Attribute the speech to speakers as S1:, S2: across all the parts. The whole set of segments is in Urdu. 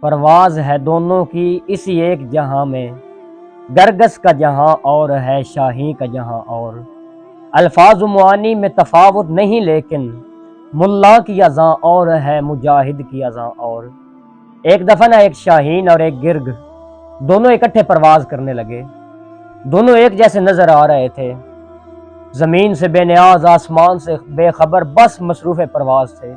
S1: پرواز ہے دونوں کی اسی ایک جہاں میں، گرگس کا جہاں اور ہے شاہین کا جہاں اور، الفاظ و معانی میں تفاوت نہیں لیکن ملا کی اذاں اور ہے مجاہد کی اذاں اور۔ ایک دفعہ نا ایک شاہین اور ایک گرگ دونوں اکٹھے پرواز کرنے لگے، دونوں ایک جیسے نظر آ رہے تھے، زمین سے بے نیاز، آسمان سے بے خبر، بس مصروف پرواز تھے۔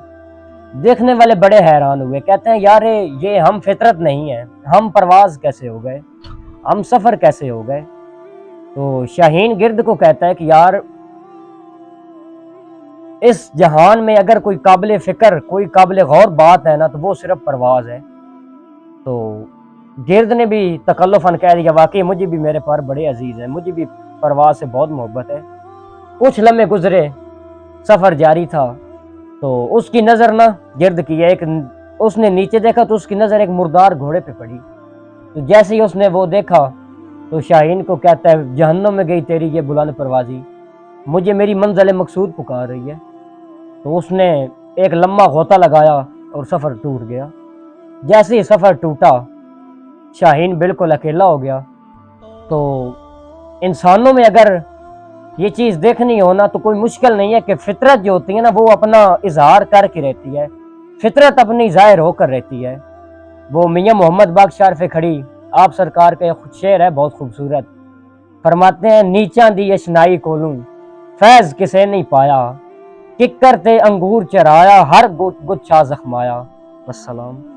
S1: دیکھنے والے بڑے حیران ہوئے، کہتے ہیں یار یہ ہم فطرت نہیں ہیں، ہم پرواز کیسے ہو گئے، ہم سفر کیسے ہو گئے؟ تو شاہین گرد کو کہتا ہے کہ یار اس جہان میں اگر کوئی قابل فکر، کوئی قابل غور بات ہے نا تو وہ صرف پرواز ہے۔ تو گرد نے بھی تکلفاً کہہ دیا واقعی مجھے بھی میرے پر بڑے عزیز ہیں، مجھے بھی پرواز سے بہت محبت ہے۔ کچھ لمحے گزرے، سفر جاری تھا، تو اس کی نظر نا گرد کی ایک، اس نے نیچے دیکھا تو اس کی نظر ایک مردار گھوڑے پہ پڑی۔ تو جیسے ہی اس نے وہ دیکھا تو شاہین کو کہتا ہے جہنم میں گئی تیری یہ بلند پروازی، مجھے میری منزل مقصود پکار رہی ہے۔ تو اس نے ایک لمحہ غوطہ لگایا اور سفر ٹوٹ گیا۔ جیسے ہی سفر ٹوٹا شاہین بالکل اکیلا ہو گیا۔ تو انسانوں میں اگر یہ چیز دیکھنی ہو نا تو کوئی مشکل نہیں ہے کہ فطرت جو ہوتی ہے نا وہ اپنا اظہار کر کے رہتی ہے، فطرت اپنی ظاہر ہو کر رہتی ہے۔ وہ میاں محمد باغ شارف کھڑی آپ سرکار کا ایک شعر ہے بہت خوبصورت، فرماتے ہیں نیچاں دی اشنائی کولوں فیض کسے نہیں پایا، ککر تے انگور چرایا ہر گچھا زخمایا۔ والسلام۔